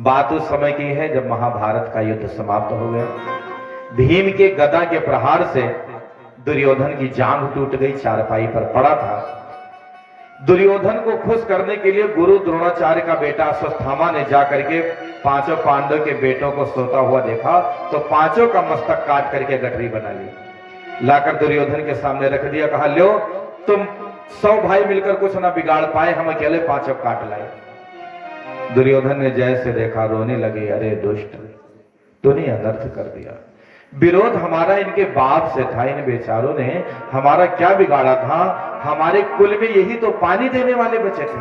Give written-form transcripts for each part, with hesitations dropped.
बात उस समय की है जब महाभारत का युद्ध समाप्त हो गया। भीम के गदा के प्रहार से दुर्योधन की जांघ टूट गई, चारपाई पर पड़ा था। दुर्योधन को खुश करने के लिए गुरु द्रोणाचार्य का बेटा अश्वत्थामा ने जाकर के पांचों पांडव के बेटों को सोता हुआ देखा तो पांचों का मस्तक काट करके गठरी बना ली, लाकर दुर्योधन के सामने रख दिया। कहा, लो तुम 100 भाई मिलकर कुछ ना बिगाड़ पाए, हम अकेले पांचों काट लाए। दुर्योधन ने जैसे देखा रोने लगे, अरे दुष्ट, तूने अनर्थ कर दिया। विरोध हमारा इनके बाप से था, इन बेचारों ने हमारा क्या बिगाड़ा था? हमारे कुल में यही तो पानी देने वाले बचे थे,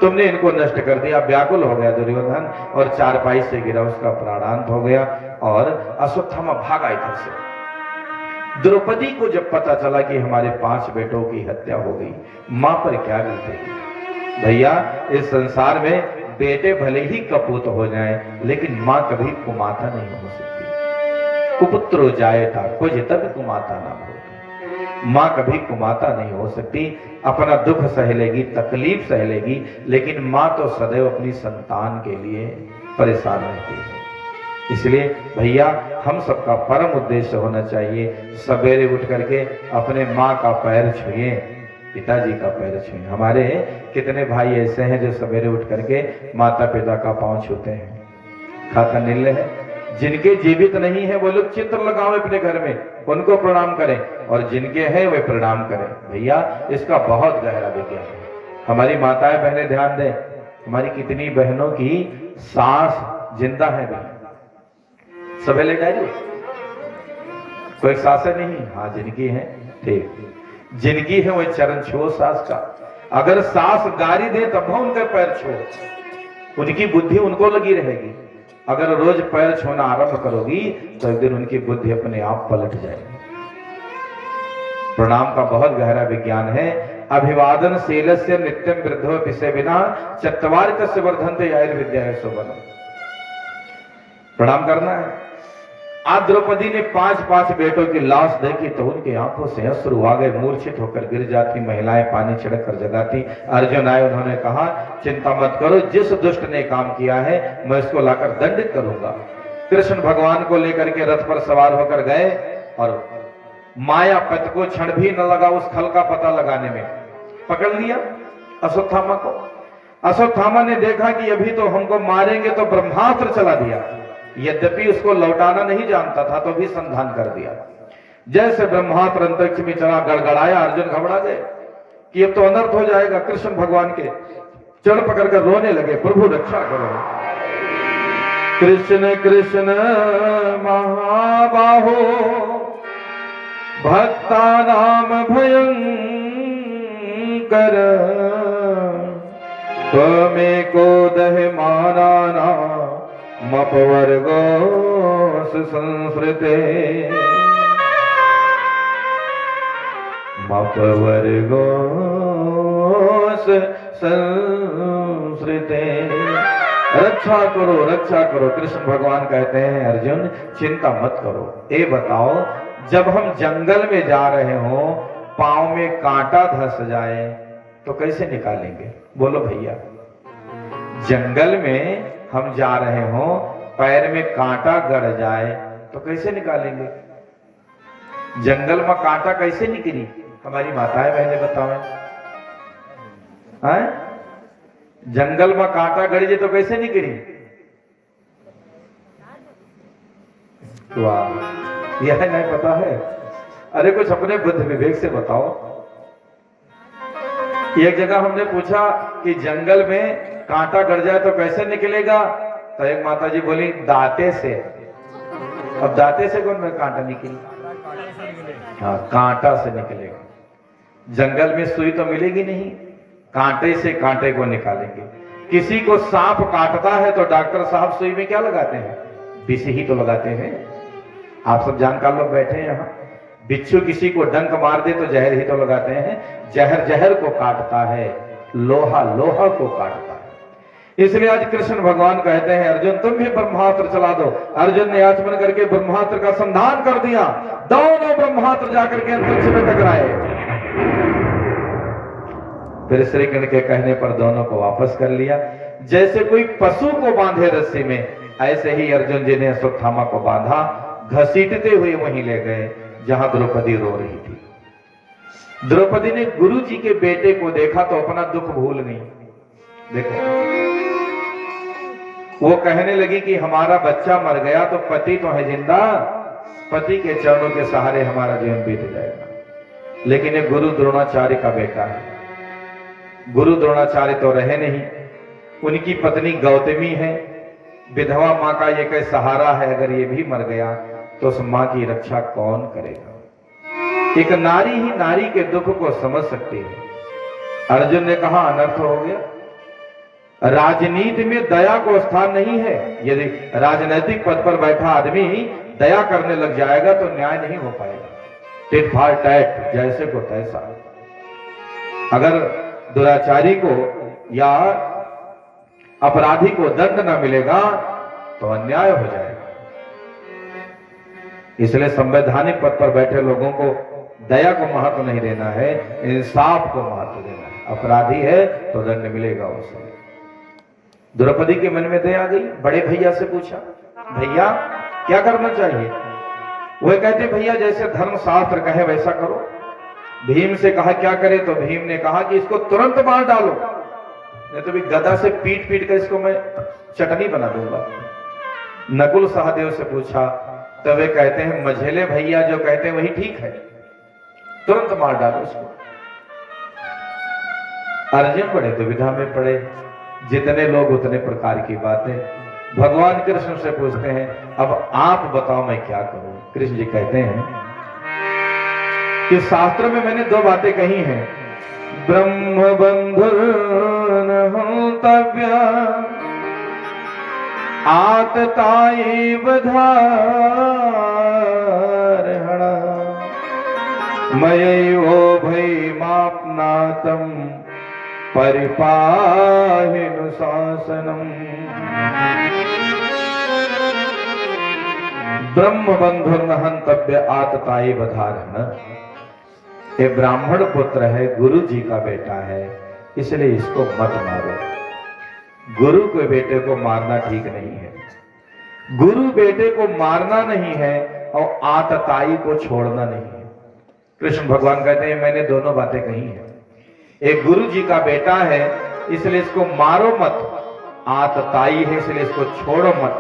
तुमने इनको नष्ट कर दिया। व्याकुल हो गया दुर्योधन और चारपाई से गिरा, उसका प्राणांत हो गया और अश्वत्थामा भागा इधर से। द्रौपदी को जब पता चला कि हमारे 5 बेटों की हत्या हो गई, मां पर क्या बीतेगी? भैया, इस संसार में बेटे भले ही कपूत हो जाएं, लेकिन मां कभी कुमाता नहीं हो सकती। कुपुत्रो जाएता कुछ तब कुमाता ना हो। मां कभी कुमाता नहीं हो सकती, अपना दुख सह लेगी, तकलीफ सह लेगी, लेकिन मां तो सदैव अपनी संतान के लिए परेशान रहती है। इसलिए भैया, हम सबका परम उद्देश्य होना चाहिए, सवेरे उठ करके अपने माँ का पैर छुए, पिताजी का पैर छुए। हमारे कितने भाई ऐसे हैं जो सवेरे उठ करके माता पिता का पांव छूते हैं? खाता निल्ले है। जिनके जीवित नहीं है वो लोग चित्र लगाओ अपने घर में, उनको प्रणाम करें, और जिनके हैं वे प्रणाम करें। भैया, इसका बहुत गहरा विज्ञान है। हमारी माताएं बहनें ध्यान दें, हमारी कितनी बहनों की सास जिंदा है भी, सवेरे डायरी कोई सास नहीं? हाँ, जिनकी है, ठीक, जिनकी है वो चरण छो सास का। अगर सास गारी दे तब उनका पैर छो, उनकी बुद्धि उनको लगी रहेगी। अगर रोज पैर छूना आरंभ करोगी तो एक दिन उनकी बुद्धि अपने आप पलट जाएगी। प्रणाम का बहुत गहरा विज्ञान है। अभिवादन शीलस्य नित्यम वृद्धो पिसे बिना चत्वारितस्य वर्धन्ते आयुर्विद्या सुबल। प्रणाम करना है। आज द्रौपदी ने 5 बेटों की लाश देखी तो उनकी आंखों से अश्रु आ गए, मूर्छित होकर गिर जाती। महिलाएं पानी छिड़क कर जगाती। अर्जुन आए, उन्होंने कहा, चिंता मत करो, जिस दुष्ट ने काम किया है मैं इसको लाकर दंडित करूंगा। कृष्ण भगवान को लेकर के रथ पर सवार होकर गए और मायापत को क्षण भी न लगा उस खल का पता लगाने में। पकड़ लिया अश्वत्थामा को। अश्वत्थामा ने देखा कि अभी तो हमको मारेंगे, तो ब्रह्मास्त्र चला दिया। यद्यपि उसको लौटाना नहीं जानता था तो भी संधान कर दिया। जैसे ब्रह्मास्त्र अंतरिक्ष में चला, गड़गड़ाया, अर्जुन घबरा गए कि अब तो अनर्थ हो जाएगा। कृष्ण भगवान के चरण पकड़कर रोने लगे, प्रभु रक्षा करो। कृष्ण कृष्ण महाबाहो भक्ता नाम भयंकर त्वमेको दह मानाना मपवर्गोस संस्कृते मपवर्गोस संस्कृते। रक्षा करो, रक्षा करो। कृष्ण भगवान कहते हैं, अर्जुन चिंता मत करो। ये बताओ, जब हम जंगल में जा रहे हो, पांव में कांटा धंस जाए तो कैसे निकालेंगे? बोलो भैया। जंगल में हम जा रहे हो, पैर में कांटा गड़ जाए तो कैसे निकालेंगे? जंगल में कांटा कैसे निकली? हमारी माताएं बहनें बताओ। जंगल में कांटा गड़ जाए तो कैसे निकली? वाह, यह नहीं पता है? अरे कुछ अपने बुद्ध विवेक से बताओ। एक जगह हमने पूछा कि जंगल में कांटा गड़ जाए तो कैसे निकलेगा, तो एक माताजी बोली, दांते से। अब दांते से कौन में कांटा निकले? हाँ, कांटा से निकलेगा। जंगल में सुई तो मिलेगी नहीं, कांटे से कांटे को निकालेंगे। किसी को सांप काटता है तो डॉक्टर साहब सुई में क्या लगाते हैं? विष ही तो लगाते हैं। आप सब जानकार लोग बैठे हैं यहाँ। बिच्छू किसी को डंक मार दे तो जहर ही तो लगाते हैं। जहर जहर को काटता है, लोहा लोहा को काटता है। इसलिए आज कृष्ण भगवान कहते हैं, अर्जुन तुम भी ब्रह्मास्त्र चला दो। अर्जुन ने आचमन करके ब्रह्मास्त्र का संधान कर दिया। दोनों ब्रह्मास्त्र जाकर के अंतरिक्ष में टकराए। फिर श्री कृष्ण के कहने पर दोनों को वापस कर लिया। जैसे कोई पशु को बांधे रस्सी में, ऐसे ही अर्जुन जी ने अश्वत्थामा को बांधा, घसीटते हुए वहीं ले गए जहां द्रौपदी रो रही थी। द्रौपदी ने गुरु जी के बेटे को देखा तो अपना दुख भूल गई। देखो, वो कहने लगी कि हमारा बच्चा मर गया तो पति तो है जिंदा, पति के चरणों के सहारे हमारा जीवन बीत जाएगा। लेकिन ये गुरु द्रोणाचार्य का बेटा है। गुरु द्रोणाचार्य तो रहे नहीं, उनकी पत्नी गौतमी है, विधवा मां का ये कोई सहारा है। अगर ये भी मर गया तो उस मां की रक्षा कौन करेगा? एक नारी ही नारी के दुख को समझ सकती है। अर्जुन ने कहा अनर्थ हो गया। राजनीति में दया को स्थान नहीं है। यदि राजनीतिक पद पर बैठा आदमी दया करने लग जाएगा तो न्याय नहीं हो पाएगा। टिट फॉर टैट, जैसे को तैसा। अगर दुराचारी को या अपराधी को दंड न मिलेगा तो अन्याय हो जाएगा। इसलिए संवैधानिक पद पर बैठे लोगों को दया को महत्व नहीं देना है, इंसाफ को महत्व देना है। अपराधी है तो दंड मिलेगा उसे। द्रौपदी के मन में दया गई, बड़े भैया से पूछा, भैया क्या करना चाहिए? वह कहते भैया जैसे धर्मशास्त्र कहे वैसा करो। भीम से कहा क्या करे? तो भीम ने कहा कि इसको तुरंत मार डालो, नहीं तो भी गदा से पीट पीट कर इसको मैं चटनी बना दूंगा। नकुल सहदेव से पूछा तो वे कहते हैं मझेले भैया जो कहते हैं वही ठीक है, तुरंत मार डालो उसको। अर्जुन बड़े दुविधा में पड़े। जितने लोग उतने प्रकार की बातें। भगवान कृष्ण से पूछते हैं अब आप बताओ मैं क्या करूं? कृष्ण जी कहते हैं कि शास्त्र में मैंने दो बातें कही हैं, ब्रह्म बंधुर्न हन्तव्य आतताई बधारहण मयैवो भयमाप्नातं परिपाहिनु शासनम। ब्रह्म बंधुर्न हन्तव्य आतताई बधारहण। ये ब्राह्मण पुत्र है, गुरु जी का बेटा है, इसलिए इसको मत मारो। गुरु के बेटे को मारना ठीक नहीं है। गुरु बेटे को मारना नहीं है और आतताई को छोड़ना नहीं है। कृष्ण भगवान कहते हैं मैंने दोनों बातें कही हैं। एक गुरु जी का बेटा है इसलिए इसको मारो मत, आतताई है इसलिए इसको छोड़ो मत।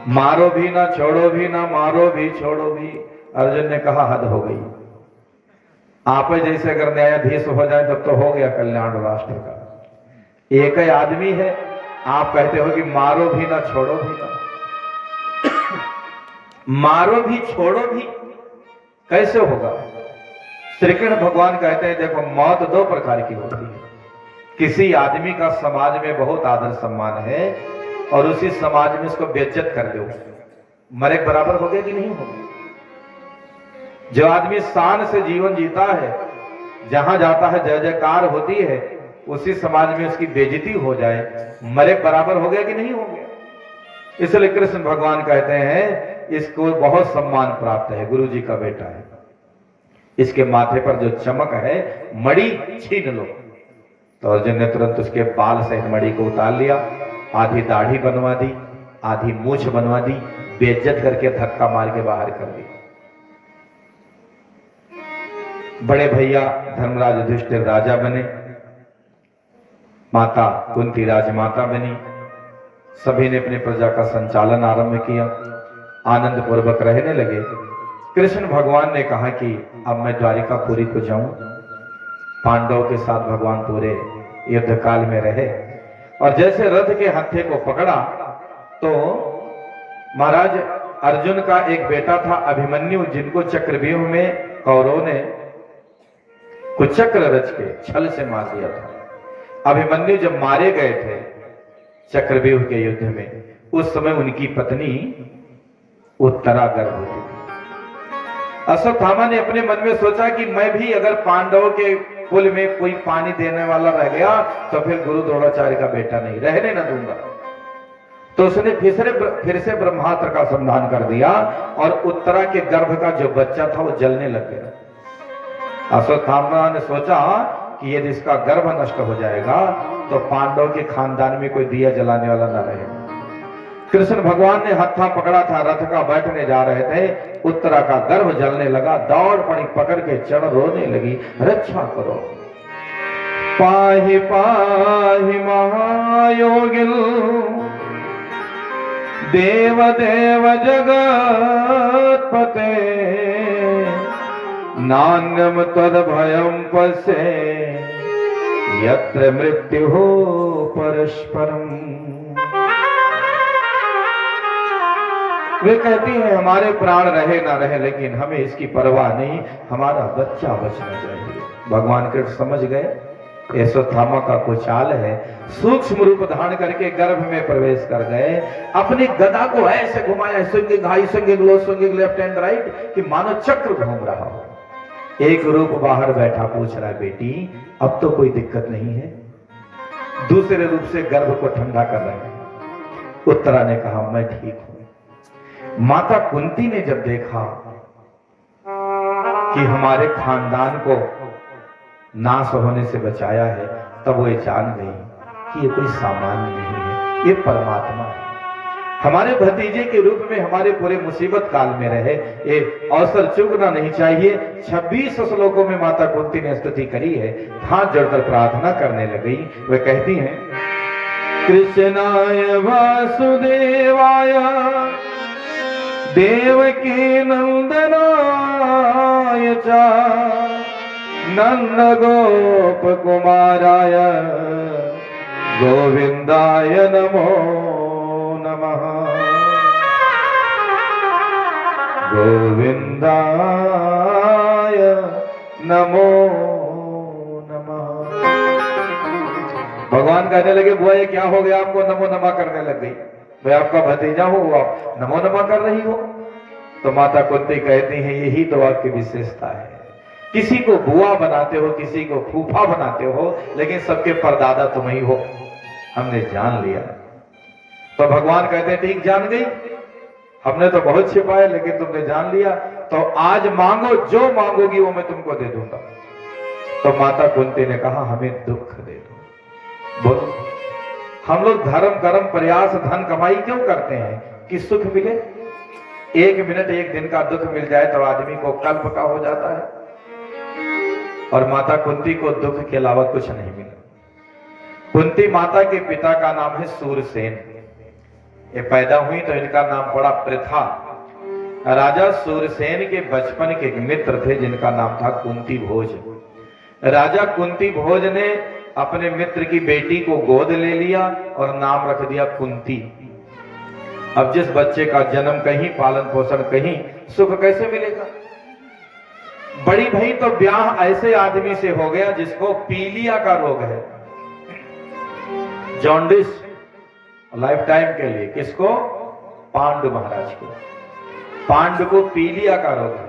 मारो भी ना, छोड़ो भी ना, मारो भी छोड़ो भी। अर्जुन ने कहा हद हो गई। आप जैसे अगर न्यायाधीश हो जाए तब तो हो गया कल्याण राष्ट्र का। एक ही आदमी है, आप कहते हो कि मारो भी ना छोड़ो भी ना। मारो भी छोड़ो भी कैसे होगा? श्री कृष्ण भगवान कहते हैं देखो मौत दो प्रकार की होती है। किसी आदमी का समाज में बहुत आदर सम्मान है और उसी समाज में उसको बेइज्जत कर दो, मरे बराबर हो गया कि नहीं हो गया? जो आदमी शान से जीवन जीता है, जहां जाता है जय जयकार होती है, उसी समाज में उसकी बेइज्जती हो जाए, मरे बराबर हो गया कि नहीं हो गया? इसलिए कृष्ण भगवान कहते हैं इसको बहुत सम्मान प्राप्त है, गुरु जी का बेटा है, इसके माथे पर जो चमक है मणि छीन लो। तो अर्जुन ने तुरंत उसके बाल सहित मणि को उतार लिया, आधी दाढ़ी बनवा दी, आधी मूछ बनवा दी, बेइज्जत करके धक्का मार के बाहर कर दी। बड़े भैया धर्मराज युधिष्ठिर राजा बने, माता कुंती राजमाता बनी। सभी ने अपनी प्रजा का संचालन आरंभ किया, आनंद पूर्वक रहने लगे। कृष्ण भगवान ने कहा कि अब मैं द्वारिकापुरी को जाऊं। पांडवों के साथ भगवान पूरे युद्ध काल में रहे और जैसे रथ के हत्थे को पकड़ा तो महाराज अर्जुन का एक बेटा था अभिमन्यु, जिनको चक्रव्यूह में कौरवों ने कुचक्र रच के छल से मार दिया था। अभिमन्यु जब मारे गए थे चक्रव्यूह के युद्ध में, उस समय उनकी पत्नी उत्तरा गर्भवती थी। अश्वत्थामा ने अपने मन में सोचा कि मैं भी अगर पांडवों के कुल में कोई पानी देने वाला रह गया तो फिर गुरु द्रोणाचार्य का बेटा नहीं रहने न दूंगा। तो उसने फिर से ब्रह्मास्त्र का संधान कर दिया और उत्तरा के गर्भ का जो बच्चा था वो जलने लग गया। अश्वत्थामा ने सोचा कि यदि इसका गर्भ नष्ट हो जाएगा तो पांडव के खानदान में कोई दिया जलाने वाला ना रहे। कृष्ण भगवान ने हत्था पकड़ा था, रथ का बैठने जा रहे थे, उत्तरा का गर्भ जलने लगा, दौड़ पड़ी, पकड़ के चढ़ रोने लगी, रक्षा करो। पाहि पाहि महायोगिल देव देव जगत्पते नान्यम तद भयम पसे यत्र मृत्यु हो परस्परम। वे कहती हैं हमारे प्राण रहे ना रहे लेकिन हमें इसकी परवाह नहीं, हमारा बच्चा बचना चाहिए। भगवान कृष्ण समझ गए यशोत्थामा का कुचाल है, सूक्ष्म रूप धारण करके गर्भ में प्रवेश कर गए, अपनी गदा को ऐसे घुमाया, swinging high, swinging low, swinging left and right, कि मानो चक्र घूम रहा हो। एक रूप बाहर बैठा पूछ रहा है बेटी अब तो कोई दिक्कत नहीं है, दूसरे रूप से गर्भ को ठंडा कर रहे हैं। उत्तरा ने कहा मैं ठीक हूं। माता कुंती ने जब देखा कि हमारे खानदान को नाश होने से बचाया है तब वो जान गई कि ये कोई सामान्य नहीं है, ये परमात्मा है। हमारे भतीजे के रूप में हमारे पूरे मुसीबत काल में रहे, ये अवसर चूकना नहीं चाहिए। 26 श्लोकों में माता कुंती ने स्तुति करी है, हाथ जोड़कर प्रार्थना करने लगी। वे कहती हैं कृष्णाय वासुदेवाय देवकी नंदनाय च नंद गोप कुमाराय गोविंदाय नमो नमः गोविंदाय नमो नमः। भगवान कहने लगे बुआ ये क्या हो गया, आपको नमो नमा करने लग गई, मैं आपका भतीजा हूं, आप नमो नमा कर रही हो। तो माता कुंती कहती हैं यही तो आपकी विशेषता है, किसी को बुआ बनाते हो, किसी को फूफा बनाते हो, लेकिन सबके परदादा तुम ही हो, हमने जान लिया। तो भगवान कहते हैं ठीक जान गई, हमने तो बहुत छिपाया लेकिन तुमने जान लिया, तो आज मांगो, जो मांगोगी वो मैं तुमको दे दूंगा। तो माता कुंती ने कहा हमें दुख दे दो। बोलो हम लोग धर्म कर्म प्रयास धन कमाई क्यों करते हैं कि सुख मिले? एक मिनट एक दिन का दुख मिल जाए तो आदमी को कल्प का हो जाता है, और माता कुंती को दुख के अलावा कुछ नहीं मिला। कुंती माता के पिता का नाम है सूरसेन, ये पैदा हुई तो इनका नाम पड़ा प्रथा। राजा सूरसेन के बचपन के मित्र थे जिनका नाम था कुंती भोज। राजा कुंती भोज ने अपने मित्र की बेटी को गोद ले लिया और नाम रख दिया कुंती। अब जिस बच्चे का जन्म कहीं, पालन पोषण कहीं, सुख कैसे मिलेगा? बड़ी भाई तो ब्याह ऐसे आदमी से हो गया जिसको पीलिया का रोग है, जॉन्डिस, लाइफ टाइम के लिए। किसको? पांडु महाराज को। पांडु को पीलिया का रोग है,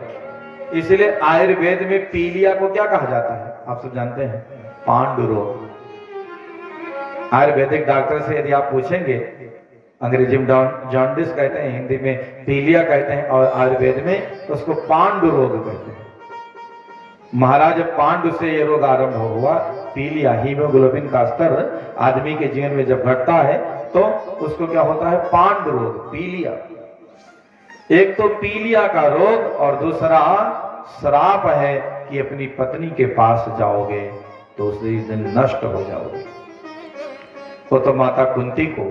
इसलिए आयुर्वेद में पीलिया को क्या कहा जाता है आप सब जानते हैं? पांडु रोग। आयुर्वेदिक डॉक्टर से यदि आप पूछेंगे, अंग्रेजी में जॉन्डिस कहते हैं, हिंदी में पीलिया कहते हैं, और आयुर्वेद में तो उसको पांडु रोग कहते हैं। महाराज पांडु से ये रोग आरंभ हुआ, पीलिया। हीमोग्लोबिन का स्तर आदमी के जीवन में जब घटता है तो उसको क्या होता है? पांडु रोग, पीलिया। एक तो पीलिया का रोग और दूसरा श्राप है कि अपनी पत्नी के पास जाओगे तो उसी दिन नष्ट हो जाओगे। तो माता कुंती को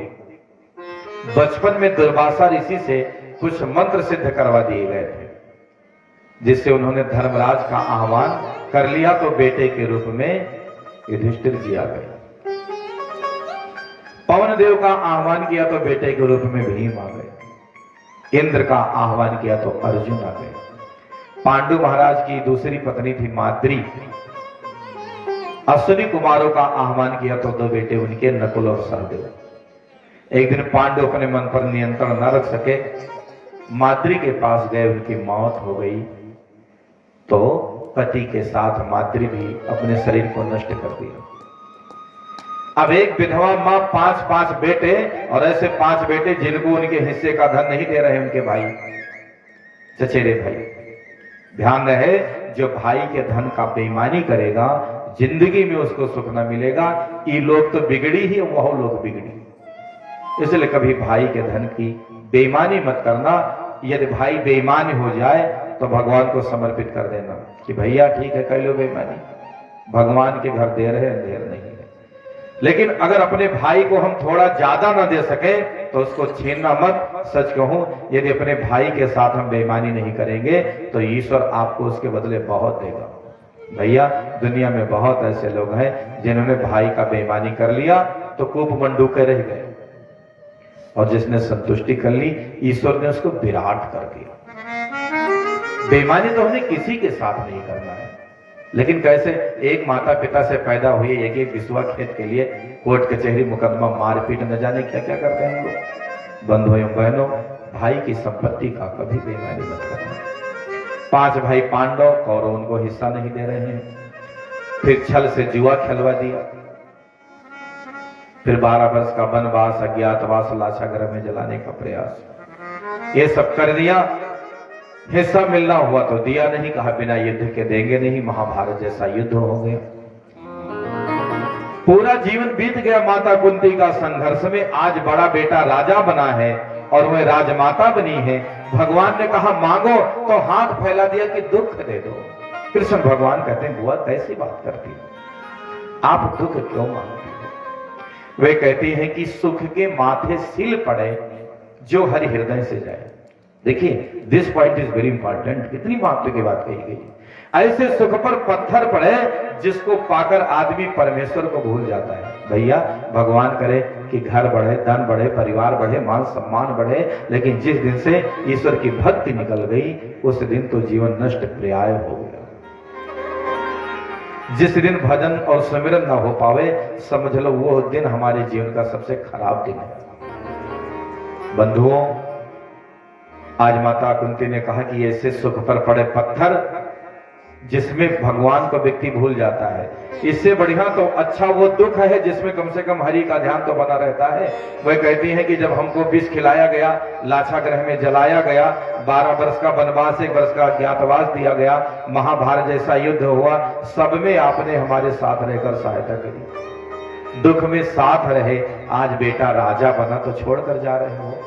बचपन में दुर्वासा ऋषि से कुछ मंत्र सिद्ध करवा दिए गए थे, जिससे उन्होंने धर्मराज का आह्वान कर लिया, तो बेटे के रूप में युधिष्ठिर जी आ गए। पवन देव का आह्वान किया तो बेटे के रूप में भीम आ गए। इंद्र का आह्वान किया तो अर्जुन आ गए। पांडु महाराज की दूसरी पत्नी थी माद्री। अश्विनी कुमारों का आह्वान किया तो दो बेटे उनके, नकुल और सहदेव। एक दिन पांडु अपने मन पर नियंत्रण न रख सके, माद्री के पास गए, उनकी मौत हो गई। तो पति के साथ माद्री भी अपने शरीर को नष्ट कर दिया। अब एक विधवा मां 5-5 बेटे, और ऐसे 5 बेटे जिनको उनके हिस्से का धन नहीं दे रहे उनके भाई, चचेरे भाई। ध्यान रहे, जो भाई के धन का बेईमानी करेगा जिंदगी में उसको सुख न मिलेगा। ये लोग तो बिगड़ी ही, वह लोग बिगड़ी। इसलिए कभी भाई के धन की बेईमानी मत करना। यदि भाई बेईमान हो जाए तो भगवान को समर्पित कर देना कि भैया ठीक है कर लो बेईमानी, भगवान के घर देर है अंधेर नहीं है। लेकिन अगर अपने भाई को हम थोड़ा ज्यादा ना दे सके तो उसको छीनना मत। सच कहूं, यदि अपने भाई के साथ हम बेईमानी नहीं करेंगे तो ईश्वर आपको उसके बदले बहुत देगा। भैया दुनिया में बहुत ऐसे लोग हैं जिन्होंने भाई का बेईमानी कर लिया तो कूप मंडूके रह गए, और जिसने संतुष्टि कर ली ईश्वर ने उसको विराट कर दिया। बेईमानी तो हमें किसी के साथ नहीं करना है, लेकिन कैसे एक माता पिता से पैदा हुए एक एक बिस्वा खेत के लिए कोर्ट कचहरी मुकदमा मारपीट न जाने क्या क्या करते हैं हम लोग। बंधुओं एवं बहनों, भाई की संपत्ति का कभी बेईमानी मत करना। 5 भाई पांडव, कौरव उनको हिस्सा नहीं दे रहे हैं, फिर छल से जुआ खेलवा दिया, फिर 12 वर्ष का वनवास, अज्ञातवास, लाक्षागृह में जलाने का प्रयास, ये सब कर दिया। हिस्सा मिलना हुआ तो दिया नहीं, कहा बिना युद्ध के देंगे नहीं। महाभारत जैसा युद्ध हो गया, पूरा जीवन बीत गया माता कुंती का संघर्ष में। आज बड़ा बेटा राजा बना है और वह राजमाता बनी है। भगवान ने कहा मांगो तो हाथ फैला दिया कि दुख दे दो। कृष्ण भगवान कहते हैं बुआ कैसी बात करती हो, आप दुख क्यों मांगती हो? वे कहती हैं कि सुख के माथे सिल पड़े जो हरि हृदय से जाए। देखिए this point is very important, कितनी महत्व की बात कही गई। ऐसे सुख पर पत्थर पड़े जिसको पाकर आदमी परमेश्वर को भूल जाता है। भैया भगवान करे कि घर बढ़े, धन बढ़े, परिवार बढ़े, मान सम्मान बढ़े, लेकिन जिस दिन से ईश्वर की भक्ति निकल गई उस दिन तो जीवन नष्ट पर्याय हो गया। जिस दिन भजन और सुमिरन ना हो पावे समझ लो वो दिन हमारे जीवन का सबसे खराब दिन है। बंधुओं, आज माता कुंती ने कहा कि ऐसे सुख पर पड़े पत्थर जिसमें भगवान को व्यक्ति भूल जाता है, इससे बढ़िया तो अच्छा वो दुख है जिसमें कम से कम हरि का ध्यान तो बना रहता है। वह कहती है कि जब हमको विष खिलाया गया, लाक्षागृह में जलाया गया, 12 वर्ष का वनवास, 1 वर्ष का अज्ञातवास दिया गया, महाभारत जैसा युद्ध हुआ, सब में आपने हमारे साथ रहकर सहायता करी, दुख में साथ रहे। आज बेटा राजा बना तो छोड़कर जा रहे हो।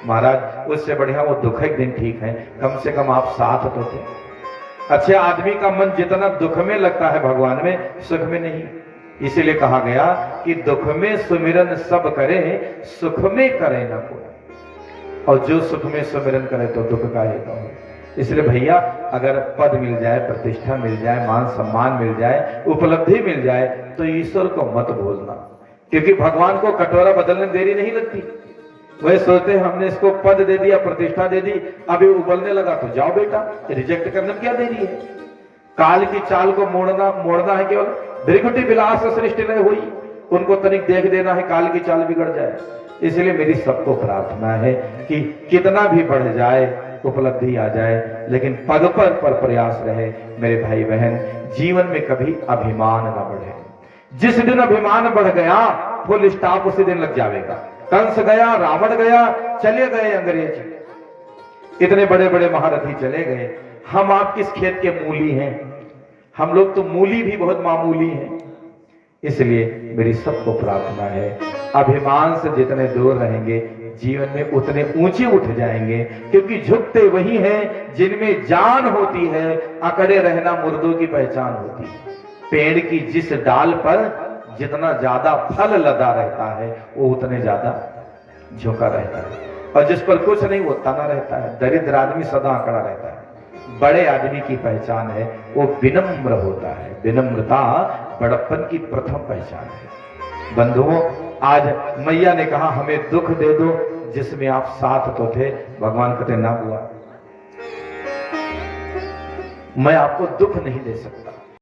महाराज उससे बढ़िया वो दुखद दिन ठीक है, कम से कम आप साथ तो थे। अच्छे आदमी का मन जितना दुख में लगता है भगवान में, सुख में नहीं। इसीलिए कहा गया कि दुख में सुमिरन सब करे, सुख में करे ना कोई। और जो सुख में सुमिरन करे तो दुख का ही हो। इसलिए भैया अगर पद मिल जाए, प्रतिष्ठा मिल जाए, मान सम्मान मिल जाए, उपलब्धि मिल जाए तो ईश्वर को मत भूलना, क्योंकि भगवान को कटोरा बदलने में देरी नहीं लगती। वह सोचते हमने इसको पद दे दिया, प्रतिष्ठा दे दी, अभी उबलने लगा तो जाओ बेटा, रिजेक्ट करने में क्या देरी है। काल की चाल को मोड़ना है केवल। भृगुटी विलास सृष्टि नहीं हुई, उनको तनिक देख देना है, काल की चाल बिगड़ जाए। इसलिए मेरी सबको प्रार्थना है कि कितना भी बढ़ जाए, उपलब्धि आ जाए, लेकिन पद पर प्रयास रहे। मेरे भाई बहन, जीवन में कभी अभिमान न बढ़े। जिस दिन अभिमान बढ़ गया फुल स्टॉप उसी दिन लग जाएगा। कंस गया, रावण गया, चले गए अंग्रेज, इतने बड़े बड़े महारथी चले गए। हम आप किस खेत के मूली हैं? हम लोग तो मूली भी बहुत मामूली हैं। इसलिए मेरी सबको प्रार्थना है, अभिमान से जितने दूर रहेंगे जीवन में उतने ऊंचे उठ जाएंगे, क्योंकि झुकते वही हैं जिनमें जान होती है। अकड़े रहना मुर्दों की पहचान होती है। पेड़ की जिस डाल पर जितना ज्यादा फल लदा रहता है वो उतने ज्यादा झुका रहता है, और जिस पर कुछ नहीं वो तना रहता है। दरिद्र आदमी सदा आंकड़ा रहता है। बड़े आदमी की पहचान है वो विनम्र होता है। विनम्रता बड़प्पन की प्रथम पहचान है। बंधुओं, आज मैया ने कहा हमें दुख दे दो जिसमें आप साथ तो थे। भगवान कहते ना हुआ, मैं आपको दुख नहीं दे सकता,